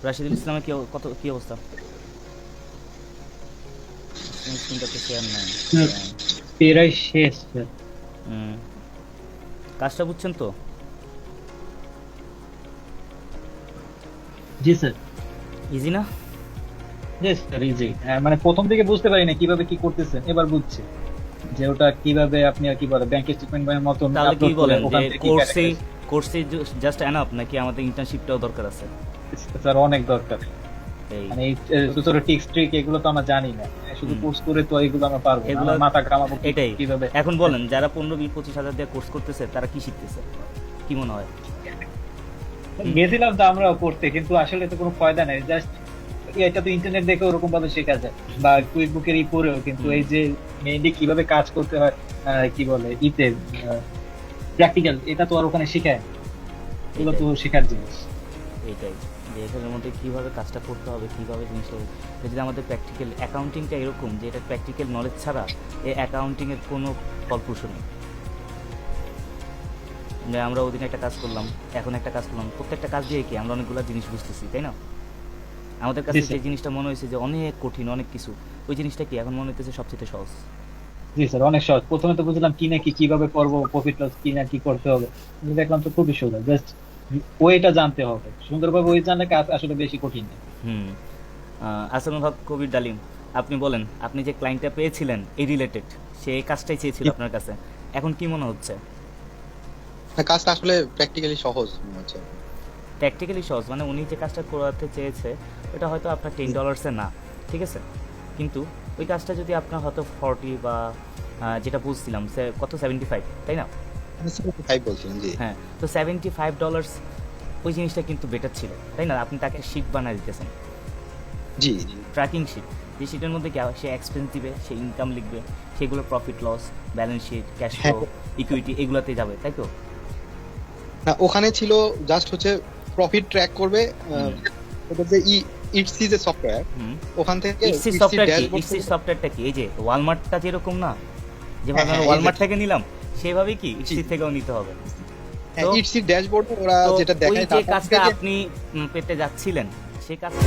রাশিদুল ইসলামের কি অবস্থা? স্ক্রিনটাতে শেয়ার নাই। প্রায় শেষ স্যার। হুম, কাজটা বুঝছেন তো? জি স্যার। ইজি না? জি স্যার, ইজি। মানে প্রথম দিকে বুঝতে পারি না কিভাবে কি করতেছেন, এবার বুঝছি যে ওটা কিভাবে আপনি আর কি বলে ব্যাংক স্টেটমেন্ট মতন তাহলে কি আপলোড করে বলেন যে ওখান থেকে কি কোর্সেই ক্যাটাগরাইজ। কোর্সে জাস্ট এনাফ, নাকি আমাদের ইন্টার্নশিপটাও দরকার আছে? স্যার অনেক দরকার। এই মানে এই ছোট ছোট টিক্স ট্রিক এগুলো তো আমরা জানি না, শুধু হুম, কোর্স করে তো এগুলো আমরা পারবো না, এগুলো আমার মাথা ঘামাবো এটাই। কিভাবে। এখন বলেন, যারা 15-20-25 হাজার দিয়ে কোর্স করতেছে তারা কি শিখতেছে? কি মনে হয়? হুম, গেছিলাম তো আমরাও করতে, কিন্তু আসলে তো কোনো ফায়দা নেই। জাস্ট এটা তো ইন্টারনেট দেখে ওরকম ভাবে শেখা যায়, বা কুইক বুকের ই পড়েও, কিন্তু হুম, এই যে মেইনলি কিভাবে কাজ করতে হয়, কি বলে ইতে প্র্যাকটিক্যাল, এটা তো আর ওখানে শেখায় না। এগুলো এইটাই তো শেখার জিনিস। এইটাই যে এখানের মধ্যে কীভাবে কাজটা করতে হবে, কীভাবে জিনিসটা যদি আমাদের প্র্যাকটিক্যাল অ্যাকাউন্টিংটা এরকম যে এটা প্র্যাকটিক্যাল নলেজ ছাড়া এই অ্যাকাউন্টিংয়ের কোনো ফলপ্রসূ নেই। যে আমরা ওদিন একটা কাজ করলাম, এখন একটা কাজ করলাম, প্রত্যেকটা কাজ দিয়ে কি আমরা অনেকগুলো জিনিস বুঝতেছি, তাই না? আমাদের জি কাছে যে স্যার। জিনিসটা মনে হয়েছে যে অনেক কঠিন, অনেক কিছু, ওই জিনিসটা কি এখন মনে হইতেছে সবচেয়ে সহজ। জি স্যার, অনেক সহজ। প্রথমে তো বুঝলাম কি না কি কিভাবে করবো, প্রফিট লস কি না কি করতে হবে, কিন্তু দেখলাম তো খুবই সোজা। জাস্ট ওইটা জানতে হবে সুন্দরভাবে, ওই জানলে কাজ আসলে বেশি কঠিন না। হুম। আসানুল হক কবির ডালিম, আপনি বলেন, আপনি যে ক্লায়েন্টটা পেয়েছিলেন এই রিলেটেড, সে এই কাজটাই চেয়েছিল আপনার কাছে, এখন কি মনে হচ্ছে? না, কাজটা আসলে প্র্যাকটিক্যালি সহজ মনে হচ্ছে। প্র্যাকটিক্যালি সহজ মানে উনি যে কাজটা করাতে চেয়েছে ওটা হয়তো আপনার $10 না, ঠিক আছে, কিন্তু ওই কাজটা যদি আপনার হয়তো 40 বা যেটা বুঝছিলাম সে কত 75, তাই না? আমি 75 বলছিলাম, জি। হ্যাঁ, তো $75 ওই জিনিসটা কিন্তু বেটার ছিল, তাই না? আপনি তাকে শিট বানিয়ে দিতেছেন, জি, জি। ট্র্যাকিং শিট, যে শিটের মধ্যে কি হয়, সে এক্সপেন্স দিবে, সে ইনকাম লিখবে, সেগুলো profit loss, balance sheet, cash হ্যাঁ, ফ্লো, ইকুইটি, এগুলোতে যাবে, তাই তো? না ওখানে ছিল জাস্ট হচ্ছে প্রফিট ট্র্যাক করবে। হুম, ওদের যে ইটসি যে সফটওয়্যার, হুম। ওখান থেকে ইটসি ইটসি সফটওয়্যার কি? ড্যাশবোর্ড ইটসি থেকে। সফটওয়্যারটা কি? এই যে ওয়ালমার্টটা যেরকম না, হ্যাঁ, যেভাবে হ্যাঁ, আমরা ওয়ালমার্ট এক্স্যাক্টলি। থেকে নিলাম, সেভাবেই কি জি, ইটসি থেকেও নিতে হবে। হ্যাঁ, তো ইটসি ড্যাশবোর্ডে ওরা তো যেটা ওই দেখায় যে ডাটা কাজটা থেকে। আপনি পেতে যাচ্ছিলেন, সেই কাজটা